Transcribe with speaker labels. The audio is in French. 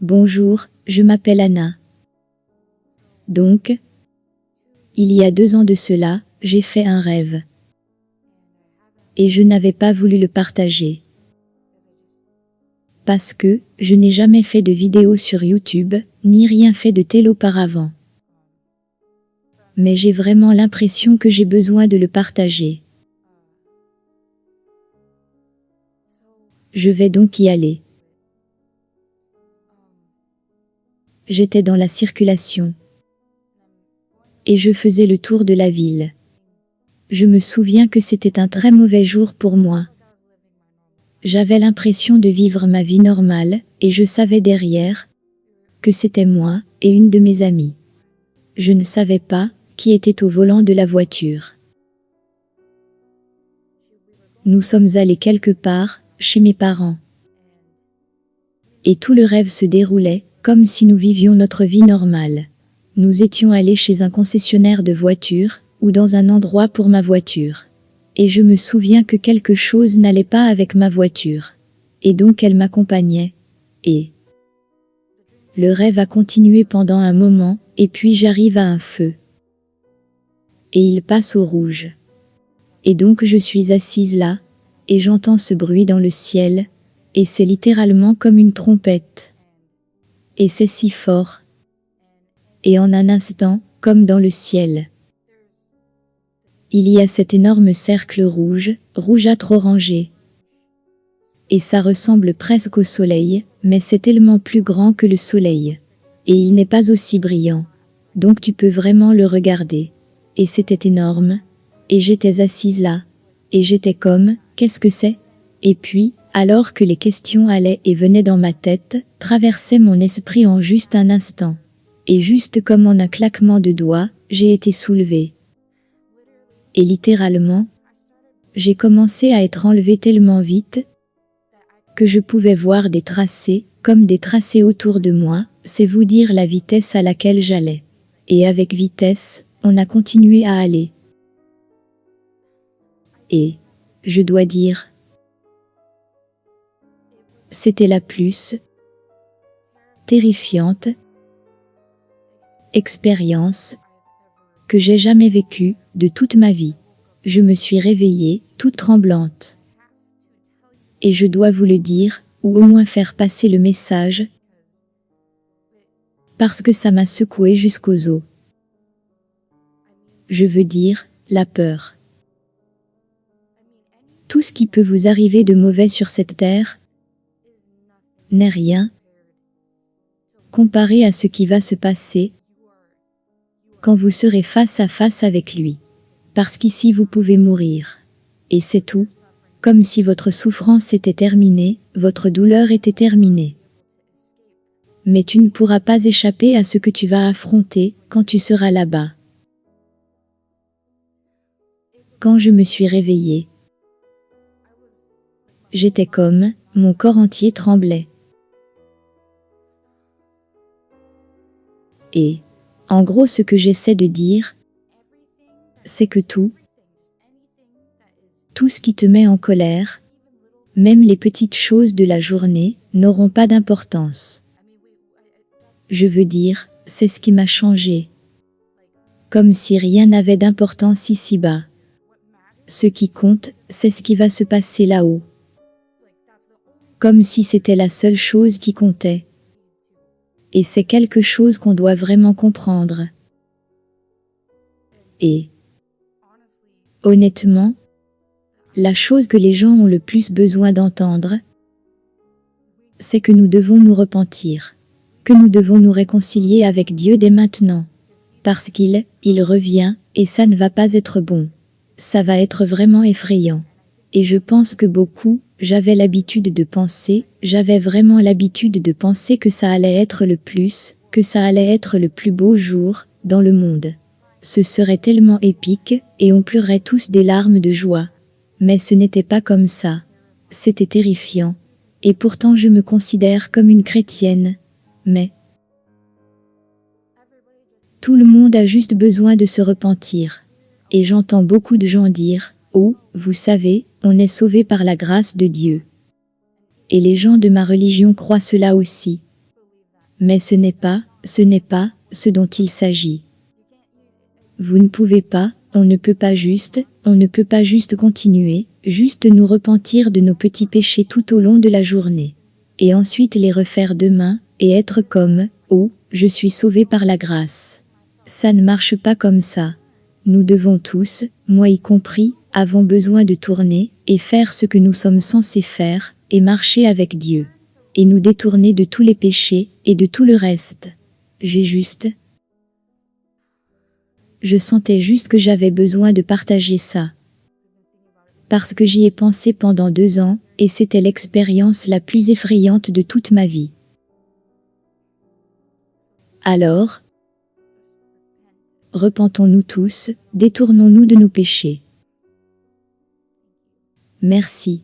Speaker 1: Bonjour, je m'appelle Anna. Donc, il y a 2 ans de cela, j'ai fait un rêve. Et je n'avais pas voulu le partager. Parce que, je n'ai jamais fait de vidéo sur YouTube, ni rien fait de tel auparavant. Mais j'ai vraiment l'impression que j'ai besoin de le partager. Je vais donc y aller. J'étais dans la circulation. Et je faisais le tour de la ville. Je me souviens que c'était un très mauvais jour pour moi. J'avais l'impression de vivre ma vie normale, et je savais derrière que c'était moi et une de mes amies. Je ne savais pas qui était au volant de la voiture. Nous sommes allés quelque part, chez mes parents. Et tout le rêve se déroulait, comme si nous vivions notre vie normale. Nous étions allés chez un concessionnaire de voitures, ou dans un endroit pour ma voiture. Et je me souviens que quelque chose n'allait pas avec ma voiture. Et donc elle m'accompagnait. Et le rêve a continué pendant un moment, et puis j'arrive à un feu. Et il passe au rouge. Et donc je suis assise là, et j'entends ce bruit dans le ciel, et c'est littéralement comme une trompette. Et c'est si fort. Et en un instant, comme dans le ciel, il y a cet énorme cercle rouge, rougeâtre orangé. Et ça ressemble presque au soleil, mais c'est tellement plus grand que le soleil. Et il n'est pas aussi brillant. Donc tu peux vraiment le regarder. Et c'était énorme. Et j'étais assise là. Et j'étais comme, qu'est-ce que c'est? Et puis, alors que les questions allaient et venaient dans ma tête, traversaient mon esprit en juste un instant. Et juste comme en un claquement de doigts, j'ai été soulevée. Et littéralement, j'ai commencé à être enlevée tellement vite que je pouvais voir des tracés, comme des tracés autour de moi, c'est vous dire la vitesse à laquelle j'allais. Et avec vitesse, on a continué à aller. Et, je dois dire, c'était la plus terrifiante expérience que j'ai jamais vécue de toute ma vie. Je me suis réveillée, toute tremblante. Et je dois vous le dire, ou au moins faire passer le message, parce que ça m'a secoué jusqu'aux os. Je veux dire, la peur. Tout ce qui peut vous arriver de mauvais sur cette terre n'est rien comparé à ce qui va se passer quand vous serez face à face avec lui. Parce qu'ici vous pouvez mourir. Et c'est tout. Comme si votre souffrance était terminée, votre douleur était terminée. Mais tu ne pourras pas échapper à ce que tu vas affronter quand tu seras là-bas. Quand je me suis réveillée, j'étais comme, mon corps entier tremblait. Et, en gros ce que j'essaie de dire, c'est que tout ce qui te met en colère, même les petites choses de la journée, n'auront pas d'importance. Je veux dire, c'est ce qui m'a changé. Comme si rien n'avait d'importance ici-bas. Ce qui compte, c'est ce qui va se passer là-haut. Comme si c'était la seule chose qui comptait. Et c'est quelque chose qu'on doit vraiment comprendre. Et, honnêtement, la chose que les gens ont le plus besoin d'entendre, c'est que nous devons nous repentir, que nous devons nous réconcilier avec Dieu dès maintenant, parce qu'il revient, et ça ne va pas être bon. Ça va être vraiment effrayant. Et je pense que beaucoup, j'avais vraiment l'habitude de penser que ça allait être que ça allait être le plus beau jour dans le monde. Ce serait tellement épique, et on pleurait tous des larmes de joie. Mais ce n'était pas comme ça. C'était terrifiant. Et pourtant je me considère comme une chrétienne. Mais tout le monde a juste besoin de se repentir. Et j'entends beaucoup de gens dire, « Oh, vous savez, on est sauvé par la grâce de Dieu. » Et les gens de ma religion croient cela aussi. Mais ce n'est pas ce dont il s'agit. Vous ne pouvez pas, on ne peut pas juste continuer, juste nous repentir de nos petits péchés tout au long de la journée. Et ensuite les refaire demain, et être comme, oh, je suis sauvé par la grâce. Ça ne marche pas comme ça. Nous devons tous, moi y compris, avons besoin de tourner, et faire ce que nous sommes censés faire, et marcher avec Dieu. Et nous détourner de tous les péchés, et de tout le reste. Je sentais juste que j'avais besoin de partager ça. Parce que j'y ai pensé pendant 2 ans, et c'était l'expérience la plus effrayante de toute ma vie. Alors, repentons-nous tous, détournons-nous de nos péchés. Merci.